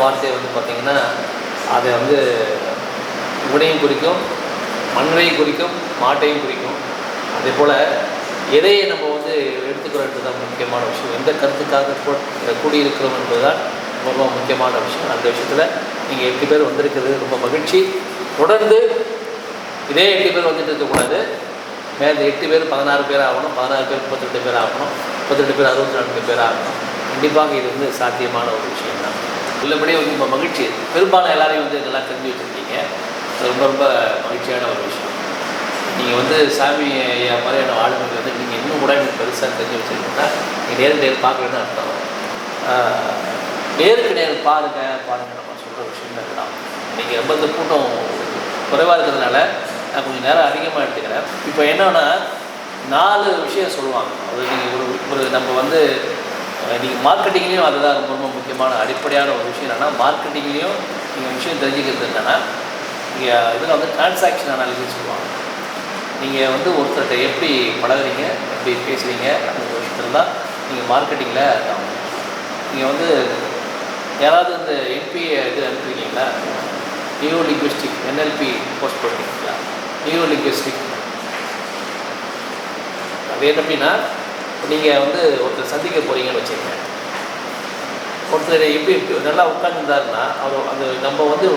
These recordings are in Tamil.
வார்த்தை வந்து பார்த்திங்கன்னா அதை வந்து உடையும் குறிக்கும், மண்ணையும் குறிக்கும், மாட்டையும் குறிக்கும். அதே போல் எதை நம்ம வந்து எடுத்துக்கிறோன்றது தான் முக்கியமான விஷயம். எந்த கருத்துக்காக கூடியிருக்கிறோம் என்பது தான் ரொம்ப முக்கியமான விஷயம். அந்த விஷயத்தில் நீங்கள் 8 பேர் வந்திருக்கிறது ரொம்ப மகிழ்ச்சி. தொடர்ந்து இதே 8 பேர் வந்துட்டு இருக்கக்கூடாது. மேலே 8 பேர் 16 பேர் ஆகணும், 16 பேர் 32 பேர் ஆகணும், 32 பேர் 64 பேர் ஆகணும். கண்டிப்பாக இது வந்து சாத்தியமான ஒரு விஷயம் தான். உள்ளபடியே வந்து ரொம்ப மகிழ்ச்சி. பெரும்பாலும் எல்லாரையும் வந்து இதெல்லாம் தெரிஞ்சு வச்சுருக்கீங்க. ரொம்ப ரொம்ப மகிழ்ச்சியான ஒரு விஷயம். நீங்கள் வந்து சாமி ஐயா மாதிரியான ஆளுமைகள் வந்து நீங்கள் இன்னும் கூட எனக்கு பெருசாக தெரிஞ்சு வச்சுருக்கீங்கன்னா நீங்கள் நேருக்கு பார்க்கணுன்னு அர்த்தம். நேருக்கு நேர் பாருங்கள் நம்ம சொல்கிற விஷயம் தான். நீங்கள் ரொம்ப இந்த கூட்டம் குறைவாக இருக்கிறதுனால நான் கொஞ்சம் நேரம் அதிகமாக எடுத்துக்கிறேன். இப்போ என்னென்னா 4 விஷயம் சொல்லுவாங்க. அது நீங்கள் ஒரு நம்ம வந்து நீங்கள் மார்க்கெட்டிங்லேயும் அதுதான் ரொம்ப ரொம்ப முக்கியமான அடிப்படையான ஒரு விஷயம். என்னென்னா மார்க்கெட்டிங்லேயும் நீங்கள் விஷயம் தெரிஞ்சுக்கிறது என்னென்னா நீங்கள் இதில் வந்து டிரான்சாக்ஷன் அனாலிசிஸ் சொல்லுவாங்க. நீங்கள் வந்து ஒருத்தர்கிட்ட எப்படி பழகுறீங்க, எப்படி பேசுகிறீங்க அந்த விஷயத்தில் தான் நீங்கள் மார்க்கெட்டிங்கில் இருக்காங்க. நீங்கள் வந்து யாராவது இந்த என்பிஏ இது அனுப்புறீங்களா, நியூ லிங்குவிஸ்டிக் NLP போஸ்ட் பண்ணிங்களா, நியூ லிங்குவிஸ்டிக் அது என்ன அப்படின்னா நீங்கள் வந்து ஒருத்தர் சந்திக்க போகிறீங்கன்னு வச்சுக்கோங்க. ஒருத்தர் எப்படி நல்லா உட்காந்துருந்தாருன்னா அவர் அந்த நம்ம வந்து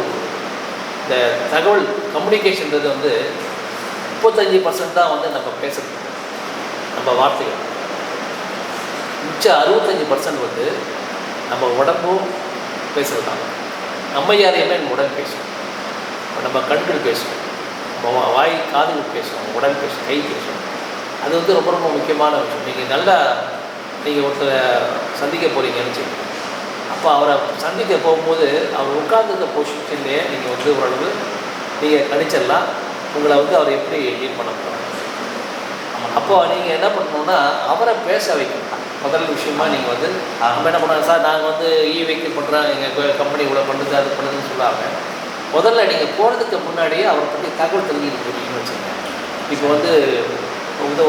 இந்த தகவல் கம்யூனிகேஷன்றது வந்து 35% தான் வந்து நம்ம பேசுறது, நம்ம வார்த்தைகள். மிச்சம் 65% வந்து நம்ம உடம்பும் பேசுகிறது தான். நம்ம யாரையுமே நம்ம உடம்பு பேசுவோம், நம்ம கண்கள் பேசுவோம், நம்ம வாய் காதுகள் பேசுவோம், உடல் பேசுவோம், கை பேசுவோம். அது வந்து ரொம்ப ரொம்ப முக்கியமான விஷயம். நீங்கள் நல்லா நீங்கள் ஒருத்தரை சந்திக்க போகிறீங்கன்னு வச்சுக்கோங்க. அப்போ அவரை சந்திக்க போகும்போது அவர் உட்கார்ந்துருக்க பொசிஷன்லேயே நீங்கள் வந்து ஓரளவு நீங்கள் கணிச்சிடலாம் உங்களை வந்து அவர் எப்படி டீல் பண்ண போகிறாங்க. அப்போ நீங்கள் என்ன பண்ணணுன்னா அவரை பேச வைக்கணும். முதல் விஷயமா நீங்கள் வந்து நம்ம என்ன பண்ணுறாங்க, சார் நாங்கள் வந்து வெஹிக்கிள் பண்ணுறோம், எங்கள் கம்பெனி இவ்வளோ பண்ணுது அது பண்ணுதுன்னு சொல்லாமல் முதல்ல நீங்கள் போகிறதுக்கு முன்னாடியே அவரை பற்றி தகவல் தெரிஞ்சுக்கிட்டு போகிறீங்கன்னு வச்சுக்கோங்க. இப்போ வந்து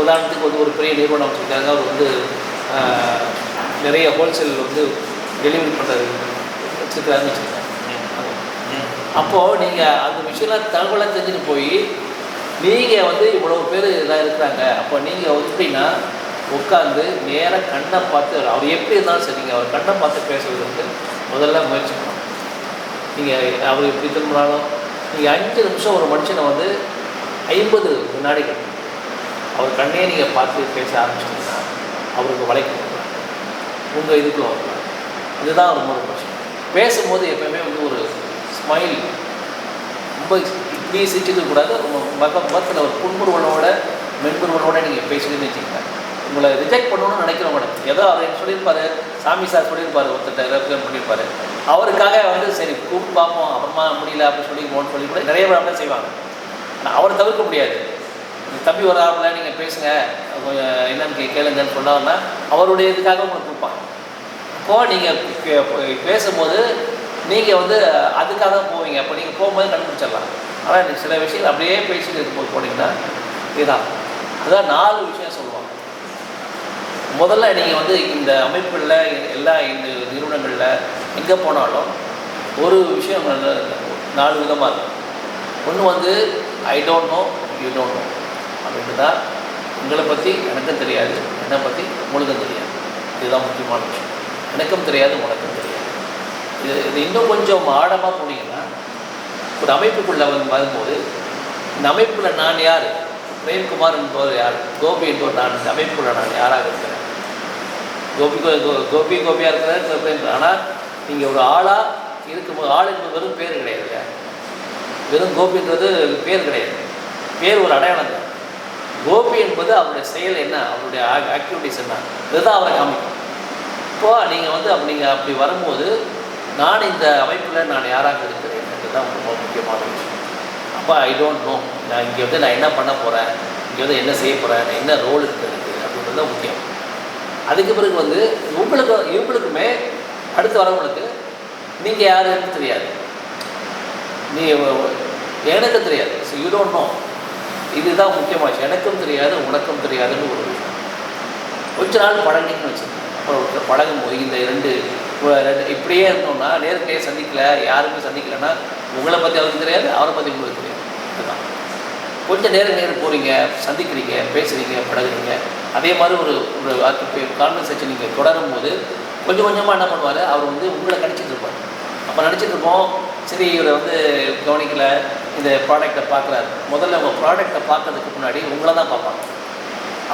உதாரணத்துக்கு வந்து ஒரு பெரிய நிறுவனம் வச்சுருக்காங்க. அவர் வந்து நிறைய ஹோல்சேல் வந்து டெலிவரி பண்ணுறது வச்சுருக்கிறாருன்னு வச்சுருக்காங்க. அப்போது நீங்கள் அந்த விஷயம்லாம் தகவலாக தெரிஞ்சுட்டு போய் நீங்கள் வந்து இவ்வளோ பேர் இதாக இருக்கிறாங்க. அப்போ நீங்கள் எப்படின்னா உட்காந்து நேராக கண்ணை பார்த்து அவர் எப்படி இருந்தாலும் சரி நீங்கள் அவர் கண்ணை பார்த்து பேசுவதற்கு முதல்ல முயற்சி பண்ணணும். நீங்கள் அவர் எப்படி திரும்பினாலும் நீங்கள் 5 நிமிஷம் ஒரு மனுஷனை வந்து 50 வினாடிகள் அவர் கண்ணே நீங்கள் பார்த்து பேச ஆரம்பிச்சிட்டிங்கன்னா அவருக்கு வளைக்க உங்கள் இதுக்குள்ள வரலாம். இதுதான் ரொம்ப ரொம்ப விஷயம். பேசும்போது எப்போயுமே வந்து ஒரு ஸ்மைல், ரொம்ப இப்படி சிரிச்சுக்கக்கூடாது. முகத்தில் ஒரு புன்முறுவலோட மென்புறுவலோட நீங்கள் பேசுகிறீங்கன்னு வச்சுக்கோங்க. உங்களை ரிஜெக்ட் பண்ணணும்னு நினைக்கிறவங்க ஏதோ அவர் சொல்லியிருப்பார், சாமி சார் சொல்லியிருப்பார், ஒருத்தர் ரெப்ரசன்ட் பண்ணியிருப்பார், அவருக்காக வந்து சரி கூப்பிட்டு பார்ப்போம் அப்புறமா முடியல அப்படின்னு சொல்லி கூட நிறைய பேர் அப்படியே செய்வாங்க. ஆனால் அவரை தவிர்க்க முடியாது. தம்பி ஒரு ஆளுல நீங்கள் பேசுங்க என்னன்னு கேளுங்கன்னு சொன்னாங்கன்னா அவருடைய இதுக்காக உங்களுக்கு கொடுப்பாங்க. இப்போது நீங்கள் பேசும்போது நீங்கள் வந்து அதுக்காக தான் போவீங்க. அப்போ நீங்கள் போகும்போது கண்டுபிடிச்சிடலாம். ஆனால் சில விஷயங்கள் அப்படியே பேசிட்டு இருக்கும்போது போனீங்கன்னா இதுதான். அதுதான் 4 விஷயம் சொல்லுவாங்க. முதல்ல நீங்கள் வந்து இந்த அமைப்புகளில் எல்லா இந்த நிறுவனங்களில் எங்கே போனாலும் ஒரு விஷயம் 4 விதமாக இருக்கும். ஒன்று வந்து I don't know you don't know அப்படின்ட்டு தான். உங்களை பற்றி எனக்கும் தெரியாது, என்னை பற்றி உங்களுக்கும் தெரியாது. இதுதான் முக்கியமான விஷயம். எனக்கும் தெரியாது, உனக்கும் தெரியாது. இது இன்னும் கொஞ்சம் ஆழமாக போனீங்கன்னா ஒரு அமைப்புக்குள்ளே வரும்போது இந்த அமைப்பில் நான் யார், பிரேம்குமார் என்பவர் யார், கோபி என்பவர் நான் இந்த அமைப்புக்குள்ளே நான் யாராக இருக்கிறேன். கோபியாக இருக்கிறார் பிரேம். ஆனால் நீங்கள் ஒரு ஆளாக இருக்கும்போது ஆள் என்பது வெறும் பேர் கிடையாது. வெறும் கோபின்றது பேர் கிடையாது, பேர் ஒரு அடையாளம் தான். கோபி என்பது அவருடைய செயல் என்ன, அவருடைய ஆக்டிவிட்டிஸ் என்ன, இதுதான் அவரை காமிக்கும். இப்போது நீங்கள் வந்து அப்படி வரும்போது நான் இந்த அமைப்பில் நான் யாராக இருக்கிறேன் இதுதான் ரொம்ப முக்கியமான விஷயம். அப்போ ஐ டோன்ட் நோ, நான் இங்கே வந்து நான் என்ன பண்ண போகிறேன், இங்கே வந்து என்ன செய்ய போகிறேன், நான் என்ன ரோல் இருக்குது அப்படின்றது தான் முக்கியம். அதுக்கு பிறகு வந்து இவங்களுக்குமே அடுத்து வரவங்களுக்கு நீங்கள் யாருன்னு தெரியாது, எனக்கு தெரியாது. ஸோ யூ டோன்ட் நோ, இதுதான் முக்கியமாச்சு. எனக்கும் தெரியாது, உனக்கும் தெரியாதுன்னு ஒரு விஷயம். கொஞ்ச நாள் பழகிங்கன்னு வச்சுக்கோங்க. அப்புறம் பழகும் போது இந்த 2 இப்படியே இருந்தோம்னா நேருக்கு சந்திக்கல, யாருமே சந்திக்கலைன்னா உங்களை பற்றி அவருக்கு தெரியாது, அவரை பற்றி உங்களுக்கு தெரியாது. அதுதான் கொஞ்சம் நேரம் போகிறீங்க, சந்திக்கிறீங்க, பேசுகிறீங்க, பழகுறீங்க. அதே மாதிரி ஒரு கான்வர்சேஷன் நீங்கள் தொடரும் போது கொஞ்சம் கொஞ்சமாக என்ன பண்ணுவார், அவர் வந்து உங்களை கணிச்சிட்டு இருப்பார். அப்போ நினச்சிட்டு இருப்போம், சரி இவரை வந்து கவனிக்கலை, இந்த ப்ராடக்டை பார்க்குறாரு. முதல்ல உங்கள் ப்ராடக்டை பார்க்கறதுக்கு முன்னாடி உங்களை தான் பார்ப்பாங்க.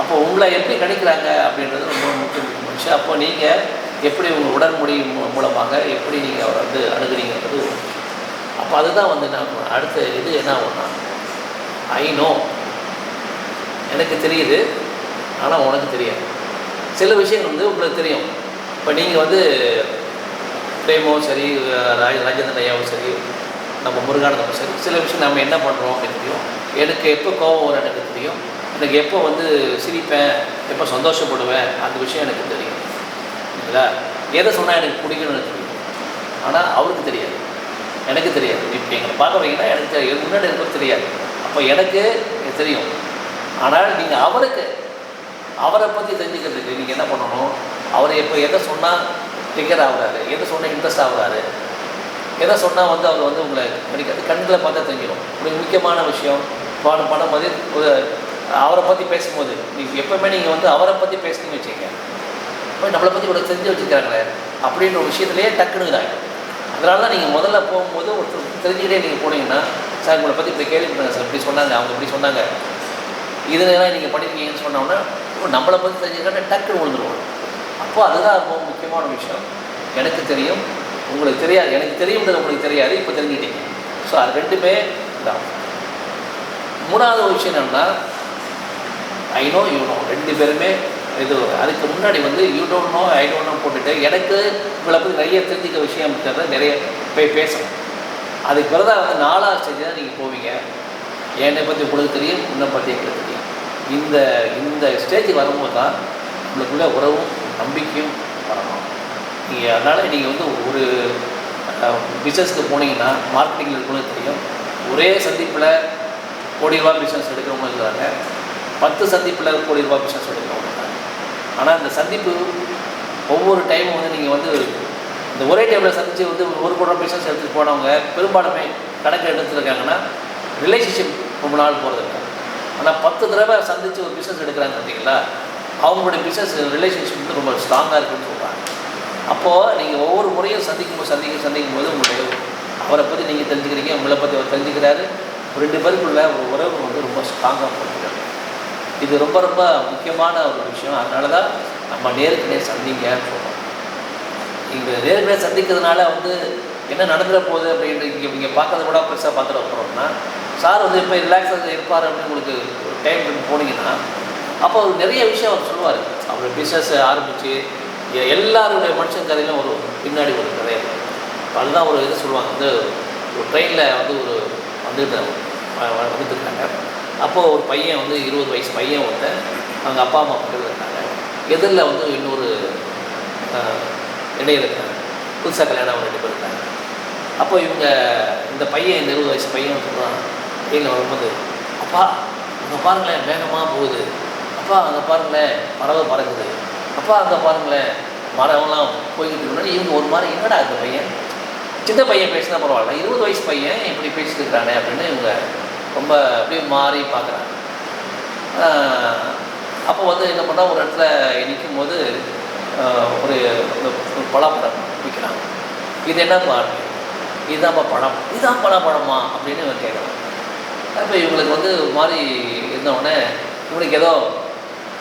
அப்போ உங்களை எப்படி கணிக்கிறாங்க அப்படின்றது ரொம்ப முக்கியமான விஷயம். அப்போ நீங்கள் எப்படி உங்கள் உடன்மொழி மூலமாக எப்படி நீங்கள் அவரை வந்து அணுகிறீங்கிறது. அப்போ அதுதான் வந்து நான் அடுத்த இது என்ன ஆகும்னா, ஐ நோ, எனக்கு தெரியுது, ஆனால் உனக்கு தெரியாது. சில விஷயங்கள் வந்து உங்களுக்கு தெரியும். இப்போ நீங்கள் வந்து பிரேமோ சரி, ராஜேந்திரன் ஐயாவும் சரி, நம்ம முருகானந்தமும் சரி, சில விஷயம் நம்ம என்ன பண்ணுறோம் அப்படின்னு தெரியும். எனக்கு எப்போ கோபம் வரும் எனக்கு தெரியும், எனக்கு எப்போ வந்து சிரிப்பேன், எப்போ சந்தோஷப்படுவேன், அந்த விஷயம் எனக்கு தெரியும். இல்லைங்களா? எதை சொன்னால் எனக்கு பிடிக்கணும்னு எனக்கு தெரியும், ஆனால் அவருக்கு தெரியாது, எனக்கு தெரியாது. இப்போ எங்களை பார்க்குறீங்கன்னா எனக்கு தெரியாது, முன்னாடி எனக்கு தெரியாது. அப்போ எனக்கு தெரியும், ஆனால் நீங்கள் அவரை பற்றி தெரிஞ்சுக்கிறதுக்கு நீங்கள் என்ன பண்ணணும், அவரை எப்போ எதை சொன்னால் ட்ரிகர் ஆகுறாரு, எதை சொன்னால் இன்ட்ரெஸ்ட் ஆகுறாரு, எதை சொன்னால் வந்து அவர் வந்து உங்களை படிக்கிறது கண்களை பார்த்தா தெரிஞ்சிடும். ஒரு முக்கியமான விஷயம் பண்ணும்போது அவரை பற்றி பேசும்போது நீங்கள் எப்போவுமே நீங்கள் வந்து அவரை பற்றி பேசுனீங்கன்னு வச்சுக்கோங்க, இப்போ நம்மளை பற்றி இவ்வளோ தெரிஞ்சு வச்சுக்கிறாங்களே அப்படின்ற ஒரு விஷயத்துலேயே டக்குனுங்கிறாங்க. அதனால தான் நீங்கள் முதல்ல போகும்போது ஒருத்தர் தெரிஞ்சுக்கிட்டே நீங்கள் போனீங்கன்னா, சார் உங்களை பற்றி இப்படி கேள்விப்பட்டாங்க சார், இப்படி சொன்னாங்க, அவங்க இப்படி சொன்னாங்க, இதெல்லாம் நீங்கள் பண்ணியிருக்கீங்கன்னு சொன்னோன்னா நம்மளை பற்றி தெரிஞ்சுக்கிட்டா டக்குன்னு விழுந்துருவோம். அப்போது அதுதான் ரொம்ப முக்கியமான விஷயம். எனக்கு தெரியும், உங்களுக்கு தெரியாது, எனக்கு தெரியும்ன்றது உங்களுக்கு தெரியாது, இப்போ தெரிஞ்சுக்கிட்டீங்க. ஸோ அது ரெண்டுமே தான். மூணாவது ஒரு விஷயம் என்னென்னா, ஐ நோ யூ நோ, ரெண்டு பேருமே இது. அதுக்கு முன்னாடி வந்து you don't know I don't know போட்டுட்டு எனக்கு உங்களை பற்றி நிறைய தெரிஞ்சுக்க விஷயம் இருக்கிறத நிறைய போய் பேசணும். அதுக்கு பிறகு வந்து 4ஆவது ஸ்டேஜ் தான் நீங்கள் போவீங்க. என்னை பற்றி உங்களுக்கு தெரியும், உன்னை பற்றி எங்களுக்கு தெரியும். இந்த ஸ்டேஜ் வரும்போது தான் உங்களுக்குள்ள உறவும் நம்பிக்கையும் வரணும். நீங்கள் அதனால் நீங்கள் வந்து ஒரு பிஸ்னஸ்க்கு போனீங்கன்னா மார்க்கெட்டிங்கில் இருக்கவங்களுக்கு தெரியும், ஒரே சந்திப்பில் கோடி ரூபா பிஸ்னஸ் எடுக்கிறவங்க இருக்கிறாங்க, 10 சந்திப்பில் கோடி ரூபா பிஸ்னஸ் எடுக்கிறவங்க இருக்காங்க. ஆனால் இந்த சந்திப்பு ஒவ்வொரு டைமும் வந்து நீங்கள் வந்து இந்த ஒரே டைமில் சந்தித்து வந்து 1 கோடி ரூபா பிஸ்னஸ் எடுத்துகிட்டு போனவங்க பெரும்பாலுமே கணக்கு எடுத்துருக்காங்கன்னா ரிலேஷன்ஷிப் ரொம்ப நாள் போகிறது இல்லை. ஆனால் 10 தடவை சந்தித்து ஒரு பிஸ்னஸ் எடுக்கிறாங்க பார்த்தீங்களா, அவங்களுடைய பிஸ்னஸ் ரிலேஷன்ஷிப் வந்து ரொம்ப ஸ்ட்ராங்காக இருக்குன்னு சொல்கிறாங்க. அப்போது நீங்கள் ஒவ்வொரு முறையும் சந்திக்கும் போது உங்களுடைய அவரை பற்றி நீங்கள் தெரிஞ்சுக்கிறீங்க, உங்களை பற்றி அவர் தெரிஞ்சுக்கிறாரு. 2 பேருக்குள்ள ஒரு உறவு வந்து ரொம்ப ஸ்ட்ராங்காக போட்டுக்கிறாங்க. இது ரொம்ப ரொம்ப முக்கியமான ஒரு விஷயம். அதனால தான் நம்ம நேருக்கு நேர் சந்திங்கன்னு சொல்கிறோம். இங்கே நேருக்கு நேர் சந்திக்கிறதுனால வந்து என்ன நடந்துட போகுது அப்படின்ட்டு இங்கே பார்க்கறத கூட பெருசாக பார்த்துட போகிறோம்னா, சார் வந்து இப்போ ரிலாக்ஸாக இருப்பார் அப்படின்னு உங்களுக்கு ஒரு டைம் போனீங்கன்னா, அப்போ அவர் நிறைய விஷயம் அவர் சொல்லுவார். அவர் பிஸ்னஸ் ஆரம்பித்து எல்லாருடைய மனுஷன் கதையிலும் ஒரு பின்னாடி ஒரு கதை. அதுதான் ஒரு இது சொல்லுவாங்க, வந்து ஒரு ட்ரெயினில் வந்து வந்துட்டுருக்காங்க. அப்போது ஒரு பையன் வந்து 20 வயசு பையன் ஒருத்தன் அவங்க அப்பா அம்மா பக்கத்தில் இருக்காங்க. எதிரில் வந்து இன்னொரு இடையில் இருக்காங்க, புதுசாக கல்யாணம் 2 பேர் இருக்காங்க. அப்போ இந்த பையன், இந்த 20 வயசு பையன் சொல்கிறான், ட்ரெயினில் வரும்போது, அப்பா அங்கே பாருங்களேன் வேகமாக போகுது, அப்பா அங்கே பாருங்களேன் பறவை பறக்குது, அப்பா அங்கே பாருங்களேன் மரம்லாம் போய்கிட்டு முன்னாடி. இவங்க ஒரு மாதிரி என்னடா இந்த பையன், சின்ன பையன் பேசினா பரவாயில்ல, 20 வயசு பையன் இப்படி பேசிட்டு இருக்கிறானே அப்படின்னு இவங்க ரொம்ப அப்படியே மாறி பார்க்குறாங்க. அப்போ வந்து என்ன பண்ணால் ஒரு இடத்துல நிற்கும் போது ஒரு பலாப்பழம் விற்கிறாங்க. இது என்னப்பா, இதுதான்ப்பா பழம், இதுதான் பலாப்பழமா அப்படின்னு இவங்க கேட்குறாங்க. அப்போ இவங்களுக்கு வந்து மாதிரி இருந்தவுடனே இவனுக்கு ஏதோ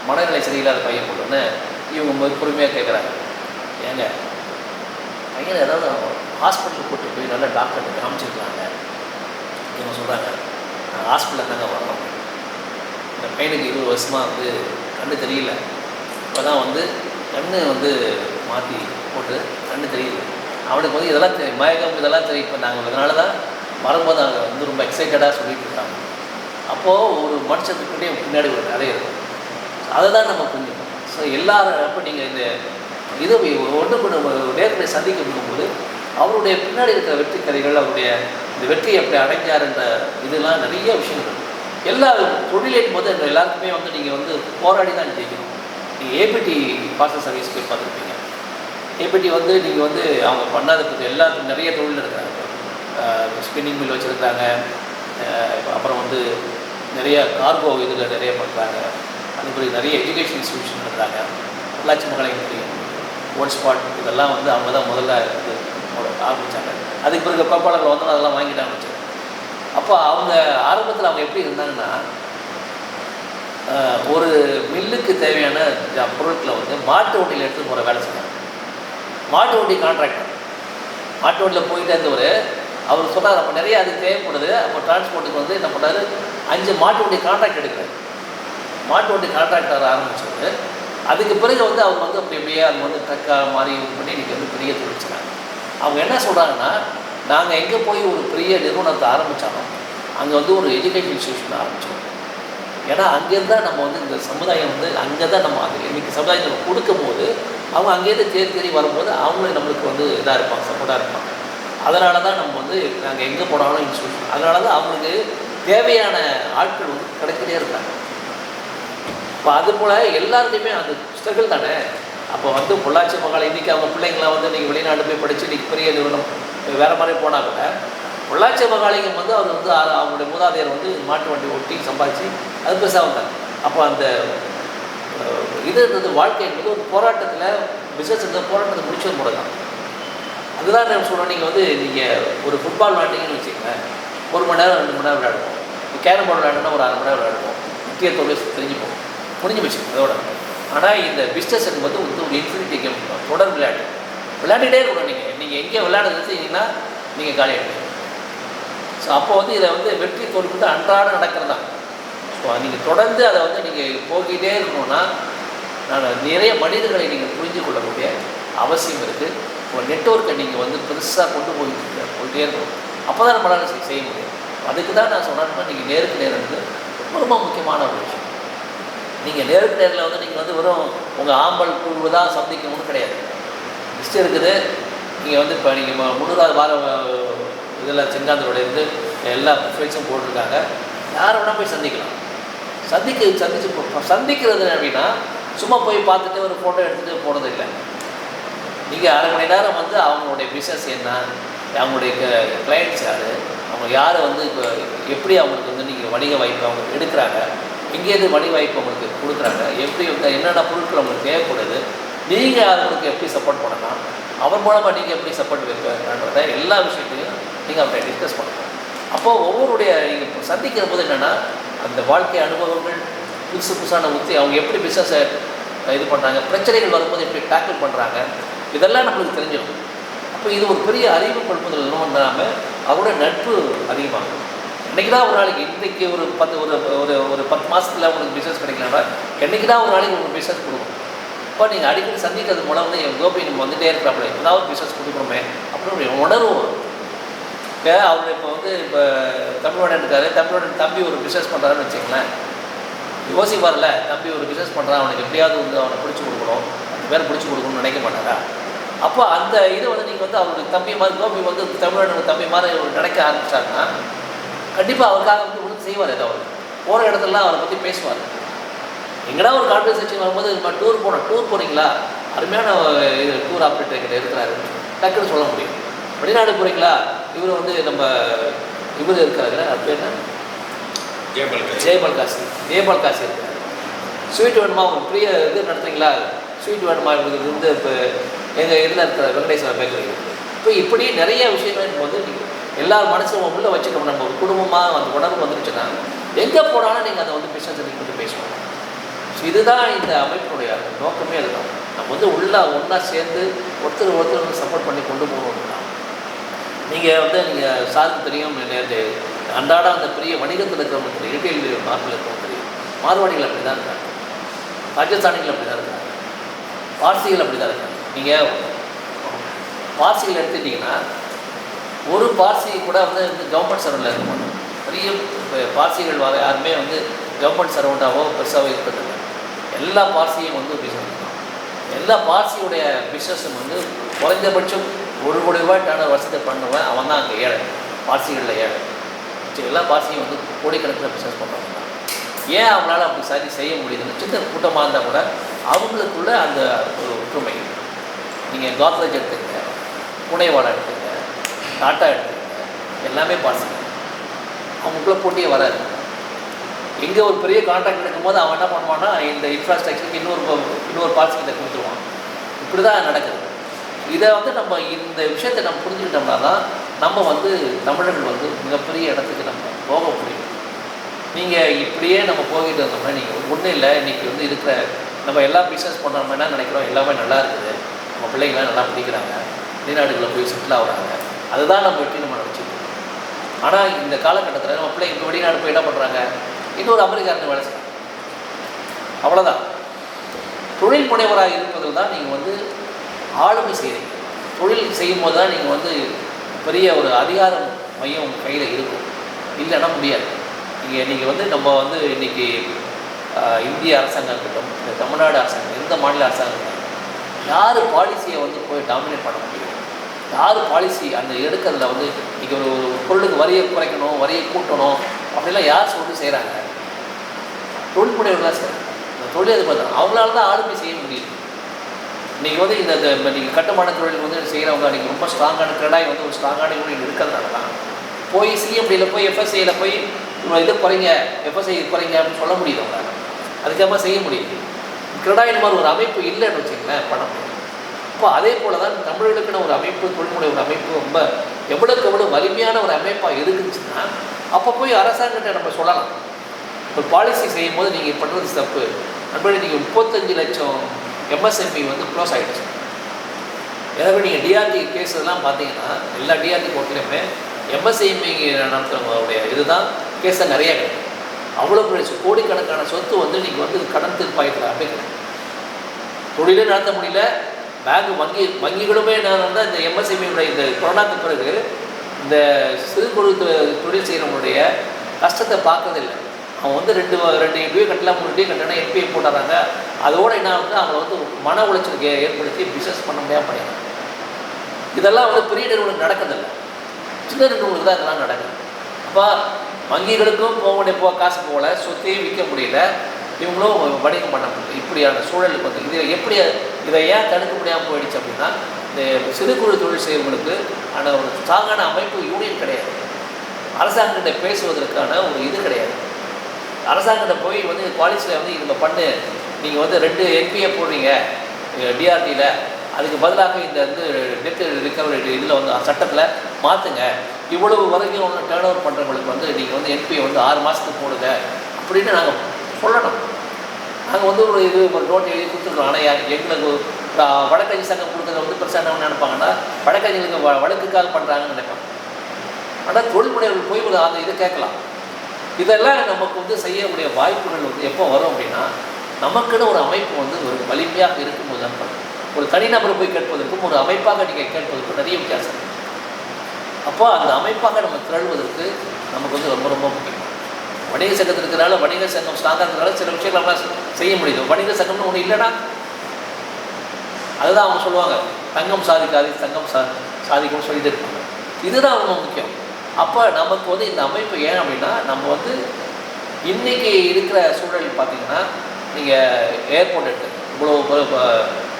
மனநிலை சரியில்லாத பையன் போட்டோன்னே இவங்க பொறுமையாக கேட்குறாங்க, ஏங்க பையன் ஏதாவது ஹாஸ்பிட்டலுக்கு கூப்பிட்டு போய் நல்லா டாக்டர்கிட்ட காமிச்சிருக்காங்க. இவங்க சொல்கிறாங்க, நான் ஹாஸ்பிட்டலில் தாங்க வரணும், இந்த பையனுக்கு 20 வருஷமாக வந்து கண்ணு தெரியல, இப்போ தான் வந்து கண்ணு வந்து மாற்றி போட்டு கண்ணு தெரியல, அவனுக்கு வந்து இதெல்லாம் மயக்கம் இதெல்லாம் தெரியும். இப்போ நாங்கள் அதனால தான் வரும்போது நாங்கள் வந்து ரொம்ப எக்ஸைட்டடாக சொல்லிட்டு இருக்காங்க. அப்போது ஒரு மனுஷத்துக்குள்ளே பின்னாடி ஒரு கதை இருக்கும், அதை தான் நம்ம புரிஞ்சுக்கணும். ஸோ எல்லாரும் அப்போ நீங்கள் இந்த இதை நேர்களை சந்திக்க போகும்போது அவருடைய பின்னாடி இருக்கிற வெற்றி கதைகள், அவருடைய இந்த வெற்றியை எப்படி அடைஞ்சார்ன்ற இதெல்லாம் நிறைய விஷயங்கள். எல்லா தொழிலேக்கும் போது எல்லாருக்குமே வந்து நீங்கள் வந்து போராடி தான் ஜெயிக்கணும். நீங்கள் ஏபிடி பார்சல் சர்வீஸ் போய் பார்த்துருப்பீங்க. ஏபிடி வந்து நீங்கள் வந்து அவங்க பண்ணாத எல்லாத்துக்கும் நிறைய தொழில் இருக்கிறாங்க. ஸ்பின்னிங் மில் வச்சுருக்காங்க, அப்புறம் வந்து நிறைய கார்கோ இதில் நிறைய பண்ணுறாங்க. அதுபடி நிறைய எஜுகேஷன் இன்ஸ்டியூஷன் இருக்கிறாங்க. பொள்ளாச்சி மகளிர் ஓட் ஸ்பாட் இதெல்லாம் வந்து அவங்க தான் முதல்ல இது ஆரம்பித்தாங்க. அதுக்கு பிறகு கோப்பாளர்கள் வந்து அதெல்லாம் வாங்கிட்டாங்க வச்சு. அப்போ அவங்க ஆரம்பத்தில் அவங்க எப்படி இருந்தாங்கன்னா, ஒரு மில்லுக்கு தேவையான பொருட்களை வந்து மாட்டு வண்டியில் எடுத்து போகிற வேலை செய்யணும். மாட்டு வண்டி கான்ட்ராக்டர் மாட்டு வண்டியில் போயிட்டே இருந்தவர் அவர் சொன்னார், அப்போ நிறைய அது தேவைப்படுது. அப்போ டிரான்ஸ்போர்ட்டுக்கு வந்து என்ன பண்ணார், 5 மாட்டு வண்டி கான்ட்ராக்ட் எடுக்கிறார். மாட்டு வண்டி கான்ட்ராக்டர் ஆரம்பிச்சது. அதுக்கு பிறகு வந்து அவங்க வந்து அப்படி அப்படியே அது வந்து ட்ரக்காக மாதிரி இது பண்ணி இன்றைக்கி வந்து பெரிய தொழிற்சாங்க. அவங்க என்ன சொல்கிறாங்கன்னா, நாங்கள் எங்கே போய் ஒரு பெரிய நிறுவனத்தை ஆரம்பித்தாலும் அங்கே வந்து ஒரு எஜுகேஷன் இன்ஸ்டியூஷன் ஆரம்பித்தோம். ஏன்னா அங்கேருந்து தான் நம்ம வந்து இந்த சமுதாயம் வந்து அங்கே தான் நம்ம அது இன்றைக்கி சமுதாயத்தில் கொடுக்கும்போது அவங்க அங்கேருந்து தேடி வரும்போது அவங்களே நம்மளுக்கு வந்து இதாக இருப்பாங்க, சப்போர்ட்டாக இருப்பாங்க. அதனால தான் நம்ம வந்து நாங்கள் எங்கே போனாலும் இன்ஸ்டியூஷன், அதனால தான் அவங்களுக்கு தேவையான ஆட்கள் வந்து கிடைக்கிட்டே இருக்காங்க. இப்போ அது போல் எல்லாருக்குமே அந்த ஸ்ட்ரகிள் தானே. அப்போ வந்து பொள்ளாச்சி மகளிர் இன்றைக்கி அவங்க பிள்ளைங்களாம் வந்து இன்றைக்கி வெளிநாடு போய் படித்து இன்றைக்கி பெரிய நிறுவனம் வேறு மாதிரி போனால் கூட பொள்ளாச்சி மகளிர் வந்து அவர் வந்து அவங்களுடைய மூதாதையர் வந்து மாட்டு வண்டி ஓட்டி சம்பாதிச்சு அது பெருசாக வந்தாங்க. அப்போ அந்த இது இருந்தது வாழ்க்கை என்பது ஒரு போராட்டத்தில் பிஸ்னஸ் இருந்த போராட்டத்தை முடிச்சது முறை தான். அதுதான் நான் சொல்கிறேன். நீங்கள் வந்து நீங்கள் ஒரு ஃபுட்பால் விளையாண்டிங்கன்னு வச்சுக்கோங்களேன், 1 மணி நேரம் 2 மணி நேரம் விளையாடுவோம். கேரம் போர்டு விளையாடுனா ஒரு 1/2 மணி நேரம் விளையாடுவோம். முக்கிய தொழில் தெரிஞ்சுப்போம், முடிஞ்சு போச்சு அதோட. ஆனால் இந்த பிஸ்னஸ் என்பது வந்து ஒரு இன்ஃபினிட்டி கேம், தொடர் விளையாட்டு. விளையாடிட்டே இருக்கணும். நீங்கள் எங்கே விளையாட வச்சிங்கன்னா நீங்கள் காலியாகிடுங்க. ஸோ அப்போ வந்து இதை வந்து வெற்றி தோல்வி வந்து அன்றாடம் நடக்கிறது தான். ஸோ நீங்கள் தொடர்ந்து அதை வந்து நீங்கள் போக்கிட்டே இருக்கணும்னா நிறைய மனிதர்களை நீங்கள் புரிஞ்சு கொள்ளக்கூடிய அவசியம் இருக்குது. ஒரு நெட்வொர்க்கை நீங்கள் வந்து பெருசாக போயிட்டே இருக்கணும். அப்போ தான் நம்மளால் செய்ய முடியும். அதுக்கு தான் நான் சொன்னேன்னா நீங்கள் நேருக்கு நேரம் வந்து ரொம்ப முக்கியமான ஒரு விஷயம். நீங்கள் நேருக்கு நேரில் வந்து நீங்கள் வந்து வெறும் உங்கள் ஆம்பல் குழு தான் சந்திக்கணும்னு கிடையாது. லிஸ்ட் இருக்குது. நீங்கள் வந்து இப்போ நீங்கள் 3வது வார இதில் செங்காந்தரோடைய இருந்து எல்லா ப்ரிஃபரன்ஸும் போட்டிருக்காங்க. யாரை வேணால் போய் சந்திக்கலாம். சந்திக்கிறது அப்படின்னா சும்மா போய் பார்த்துட்டு ஒரு ஃபோட்டோ எடுத்துகிட்டு போனது இல்லை. நீங்கள் 1/2 மணி நேரம் வந்து அவங்களுடைய பிஸ்னஸ் என்ன, அவங்களுடைய கிளைண்ட்ஸ் யார், அவங்க யாரை வந்து இப்போ எப்படி அவங்களுக்கு வந்து நீங்கள் வணிக வாய்ப்பு அவங்களுக்கு எடுக்கிறாங்க, எங்கேருந்து வணிக வாய்ப்பு அவங்களுக்கு கொடுக்குறாங்க, எப்படி வந்து என்னென்ன பொருட்கள் அவங்களுக்கு தேவைப்படுது, நீங்கள் அவங்களுக்கு எப்படி சப்போர்ட் பண்ணலாம், அவர் மூலமாக நீங்கள் எப்படி சப்போர்ட் வைக்கிறத எல்லா விஷயத்தையும் நீங்கள் அவர்கிட்ட டிஸ்கஸ் பண்ணணும். அப்போது ஒவ்வொருடைய நீங்கள் சந்திக்கிற போது என்னென்னா அந்த வாழ்க்கை அனுபவங்கள், புதுசான உத்தி, அவங்க எப்படி பிஸ்னஸை இது பண்ணுறாங்க, பிரச்சனைகள் வரும்போது எப்படி டேக்கிள் பண்ணுறாங்க, இதெல்லாம் நம்மளுக்கு தெரிஞ்சிடும். அப்போ இது ஒரு பெரிய அறிவு கொள்முதல் இல்லாமல் அவரோட நட்பு அதிகமாகும். இன்றைக்கி தான் ஒரு நாளைக்கு இன்றைக்கி ஒரு 10 மாதத்தில் உங்களுக்கு பிஸ்னஸ் கிடைக்கலன்னா என்றைக்கு தான் ஒரு நாளைக்கு உங்களுக்கு பிஸ்னஸ் கொடுக்கும். இப்போ நீங்கள் அடிக்கடி சந்திக்கிறது மூலம் வந்து என் கோபி நம்ம வந்துகிட்டே இருக்கிறாப்புல ஏதாவது பிஸ்னஸ் கொடுக்குறோமே அப்படின்னு உணர்வு வரும். இப்போ அவர் இப்போ வந்து இப்போ தமிழ்நாடு இருக்காரு, தமிழ்நாடு தம்பி ஒரு பிஸ்னஸ் பண்ணுறாருன்னு வச்சுங்களேன், யோசிப்பார்ல, தம்பி ஒரு பிஸ்னஸ் பண்ணுறான், அவனுக்கு எப்படியாவது வந்து அவனை பிடிச்சி கொடுக்கணும், அந்த பேரை பிடிச்சி கொடுக்கணும்னு நினைக்க மாட்டாரா? அப்போ அந்த இதை வந்து நீங்கள் வந்து அவருடைய தம்பி மாதிரி கோபி வந்து தமிழ்நாடு தம்பி மாதிரி ஒரு நினைக்க ஆரம்பிச்சாருன்னா கண்டிப்பாக அவருக்காக வந்து கொடுத்து செய்வார். ஏதாவது போகிற இடத்துலலாம் அவரை பற்றி பேசுவார். எங்கடா ஒரு கான்வர்சேஷன் வரும்போது நம்ம டூர் போகிறீங்களா, அருமையான இது டூர் ஆப்ரேட்டர் கிட்ட இருக்கிறாரு, டக்குன்னு சொல்ல முடியும். வெளிநாடு போகிறீங்களா, இவர் வந்து நம்ம இவர் இருக்காரு, அது பேர் என்ன, ஜெயபால் காசி இருக்காரு. ஸ்வீட் வேணுமா உங்களுக்கு பெரிய இது நடத்துறீங்களா, ஸ்வீட் வேணுமா இவங்களுக்கு வந்து இப்போ எங்கள் இதில் இருக்கிற வெங்கடேஸ்வர பேக்கரி இருக்குது. இப்போ இப்படி நிறைய விஷயங்கள் போது எல்லா மனசும் உள்ளே வச்சுக்கணும். நம்ம ஒரு குடும்பமாக அந்த உணர்வு வந்துருச்சுன்னா எங்கே போனாலும் நீங்கள் அதை வந்து பிஸ்னஸ் நீங்கள் வந்து பேசுவோம். ஸோ இதுதான் இந்த அமைப்பினுடைய நோக்கமே. அதுதான் நம்ம வந்து ஒன்றா சேர்ந்து ஒருத்தர் வந்து சப்போர்ட் பண்ணி கொண்டு போகணும்னா நீங்கள் வந்து நீங்கள் சாருக்கு தெரியும், அந்த அன்றாடம் அந்த பெரிய வணிகத்தில் இருக்கிறவங்களுக்கு தெரியும், ரீட்டைல் மார்க்கில் இருக்கிறவங்க தெரியும், மார்வாடிகள் அப்படி தான் இருக்காங்க, ராஜஸ்தானிகள் அப்படி தான் இருக்காங்க, பார்சிகள் அப்படி தான் இருக்காங்க. நீங்கள் பார்சிகள் எடுத்துட்டிங்கன்னா ஒரு பார்சி கூட வந்து கவர்மெண்ட் சர்வெண்ட்டில் இருக்க மாட்டாங்க. பெரிய பார்சிகள் வர யாருமே வந்து கவர்மெண்ட் சர்வெண்ட்டாவோ பெருசாகவோ இருக்கிறதில்ல. எல்லா பார்சியும் வந்து பிஸ்னஸ் தான். எல்லா பார்சியுடைய பிஸ்னஸும் வந்து குறைந்தபட்சம் 1 கோடி ரூபாய் டர்னர் வருஷத்தை பண்ணுவேன், அவன் தான் அங்கே ஏழை, பார்சிகளில் ஏழை. எல்லா பார்சியும் வந்து கோடிக்கணக்கில் பிஸ்னஸ் பண்ணுறாங்க. ஏன் அவங்களால அப்படி செய்ய முடியுதுன்னு சின்ன கூட்டமாக இருந்தால் கூட அவங்களுக்குள்ள அந்த ஒரு ஒற்றுமை. நீங்கள் கோத்ரேஜ் எடுத்துக்கங்க, புனேவாலா எடுத்துக்கங்க, டாட்டா எடுத்துக்கங்க, எல்லாமே பார்ட்ஸ் அவங்களுக்குள்ள போட்டியே வராது. எங்கே ஒரு பெரிய கான்ட்ராக்ட் எடுக்கும்போது அவன் என்ன பண்ணுவான்னா இந்த இன்ஃப்ராஸ்ட்ரக்சருக்கு இன்னொரு பார்ட்ஸ் கிட்ட கொடுத்துருவான். இப்படி தான் நடக்குது. இதை வந்து நம்ம இந்த விஷயத்தை நம்ம புரிஞ்சுக்கிட்டோம்னா தான் நம்ம வந்து தமிழர்கள் வந்து மிகப்பெரிய இடத்துக்கு நம்ம போக முடியும். நீங்கள் இப்படியே நம்ம போகிட்டு இருந்தோம்னா நீங்கள் ஒன்றும் இல்லை. இன்றைக்கி வந்து இருக்கிற நம்ம எல்லாம் பிஸ்னஸ் பண்ணுறோம், என்ன நினைக்கிறோம், எல்லாமே நல்லா இருக்குது, நம்ம பிள்ளைங்களாம் நல்லா படிக்கிறாங்க, வெளிநாடுகளில் போய் செட்டில் ஆகுறாங்க, அதுதான் நம்ம வெற்றி நம்ம நினச்சிக்கணும். ஆனால் இந்த காலகட்டத்தில் நம்ம பிள்ளைங்க இப்போ வெளிநாடு போய் என்ன பண்ணுறாங்க, இன்னொரு அமெரிக்காரங்க வேலை செய்யணும், அவ்வளோதான். தொழில் முனைவராக இருப்பதில் தான் நீங்கள் வந்து ஆளுமை செய்கிறீங்க. தொழில் செய்யும்போது தான் நீங்கள் வந்து பெரிய ஒரு அதிகாரம் மையம் உங்கள் கையில் இருக்கும், இல்லைன்னா முடியாது. நீங்கள் வந்து நம்ம வந்து இன்றைக்கி இந்திய அரசாங்கம் இருக்கட்டும், இந்த தமிழ்நாடு அரசாங்கம், எந்த மாநில அரசாங்கம் இருக்கட்டும், யார் பாலிசியை வந்து போய் டாமினேட் பண்ண முடியும், யார் பாலிசி அந்த எடுக்கிறதுல வந்து இன்றைக்கி ஒரு பொருளுக்கு வரியை குறைக்கணும், வரியை கூட்டணும் அப்படிலாம் யார் சொல்லிட்டு செய்கிறாங்க, தொழில் முனைவர்களாக செய்கிறாங்க. இந்த தொழில் அது பார்த்தா அவங்களால தான் ஆளுமை செய்ய முடியும். இன்றைக்கி வந்து இந்த நீங்கள் கட்டுமான தொழில் வந்து செய்கிறவங்க நீங்கள் ரொம்ப ஸ்ட்ராங்கான கிரடாய் வந்து ஒரு ஸ்ட்ராங்கான யூனியன் இருக்கிறதுனால தான் போய் சிஎம்டியில் போய் எஃப்எஸ்ஐயில் போய் இது குறைங்க, எஃப்எஸ்ஐ குறைங்க அப்படின்னு சொல்ல முடியுது அவங்களால, அதுக்காக செய்ய முடியுது. கிரடாயின் மாதிரி ஒரு அமைப்பு இல்லைன்னு வச்சுங்களேன், பண்ண முடியும். இப்போ அதே போல் தான் தமிழர்களுக்குன்னு ஒரு அமைப்பு, தொழில்முறை ஒரு அமைப்பு ரொம்ப எவ்வளோக்கு எவ்வளோ வலிமையான ஒரு அமைப்பாக இருக்குதுச்சுன்னா அப்போ போய் அரசாங்கத்தை நம்ம சொல்லலாம். ஒரு பாலிசி செய்யும் போது நீங்கள் பண்ணுறது தப்பு, நண்பர்களே. நீங்கள் 35 லட்சம் எம்எஸ்எம்இ வந்து க்ளோஸ் ஆகிடுச்சு. எனவே நீங்கள் டிஆர்டி கேஸ் எல்லாம் பார்த்தீங்கன்னா எல்லா டிஆர்டி கோர்ட்லேயுமே எம்எஸ்எம்இ நடத்துகிறவங்களுடைய இதுதான் கேஸை நிறைய கிடைக்கும். அவ்வளோ கோடிக்கணக்கான சொத்து வந்து நீங்கள் வந்து கடன் தீர்ப்பாயத்தில் அமைக்கணும். தொழிலே நடத்த முடியல, வங்கிகளுமே நான் இந்த எம்எஸ்எம்இடைய இந்த கொரோனாக்கு பிறகு இந்த சிறு குறு தொழில் செய்கிறவங்களுடைய கஷ்டத்தை பார்க்கறதில்லை. அவன் வந்து ரெண்டு டியூ கட்டலாம், 3 டியூ கட்டினா என்பிஐ போட்டுறாங்க. அதோடு என்ன ஆகுதுன்னா அவங்கள வந்து மன உளைச்சலுக்கு ஏற்படுத்தி பிஸ்னஸ் பண்ண முடியாமல் பண்ணிடுறாங்க. இதெல்லாம் வந்து பெரிய நிறுவனம் நடக்கிறதில்லை, சின்ன நிறுவனங்களுக்கு தான் இதெல்லாம் நடக்குது. அப்போ வங்கிகளுக்கும் காசு போகல, சொத்தையும் விற்க முடியல, இவங்களும் வணிகம் பண்ண முடியல. இப்படியான சூழலுக்கு வந்து இதை ஏன் தடுக்க முடியாமல் போயிடுச்சு அப்படின்னா இந்த சிறு குறு தொழில் செய்வங்களுக்கு ஆனால் ஒரு ஸ்ட்ராங்கான அமைப்பு யூனியன் கிடையாது. அரசாங்கத்தை பேசுவதற்கான ஒரு இது கிடையாது. அரசாங்கத்தை போய் வந்து காலேஜில் வந்து இதில் பண்ணு, நீங்கள் வந்து 2 என்பிஏ போடுறீங்க டிஆர்டியில், அதுக்கு பதிலாக இந்த வந்து டெத் ரிகவரி இதில் வந்து சட்டத்தில் மாற்றுங்க, இவ்வளவு வரைக்கும் ஒன்று டேர்ன் ஓவர் பண்ணுறவங்களுக்கு வந்து நீங்கள் வந்து என்பிஏ வந்து 6 மாதத்துக்கு போடுங்க அப்படின்னு நாங்கள் சொல்லணும். நாங்கள் வந்து ஒரு நோட் எழுதி கொடுத்துருக்கோம். ஆனால் எங்களுக்கு வழக்கறிஞர் சங்கம் கொடுக்குறத வந்து பெருசாக என்ன நினைப்பாங்கன்னா வழக்கறிஞர்களுக்கு வழக்குக்காக பண்ணுறாங்கன்னு நினைப்பாங்க. ஆனால் தொழில் முனைவர்கள் போய் அந்த இதை கேட்கலாம். இதெல்லாம் நமக்கு வந்து செய்யக்கூடிய வாய்ப்புகள் வந்து எப்போ வரும் அப்படின்னா நமக்குன்னு ஒரு அமைப்பு வந்து ஒரு வலிமையாக இருக்கும்போது தான் பண்ணும். ஒரு தனிநபரை போய் கேட்பதற்கும் ஒரு அமைப்பாக நீங்கள் கேட்பதற்கும் நிறைய வித்தியாசம். அப்போ அந்த அமைப்பாக நம்ம திரள்வதற்கு நமக்கு வந்து ரொம்ப ரொம்ப முக்கியம். வணிக சங்கத்தில் இருக்கிறனால வணிக சங்கம் ஸ்ட்ராங்காக இருக்கிறனால சில விஷயங்கள் நம்மளால் செய்ய முடியுது. வணிக சங்கம்னு ஒன்று இல்லைன்னா அதுதான் அவங்க சொல்லுவாங்க, தங்கம் சாதிக்காது தங்கம் சாதிக்கும்னு சொல்லிட்டு இருப்பாங்க. இதுதான் ரொம்ப முக்கியம். அப்போ நமக்கு வந்து இந்த அமைப்பு ஏன் அப்படின்னா நம்ம வந்து இன்றைக்கி இருக்கிற சூழல் பார்த்திங்கன்னா நீங்கள் ஏர்போர்ட் எடுத்து இவ்வளோ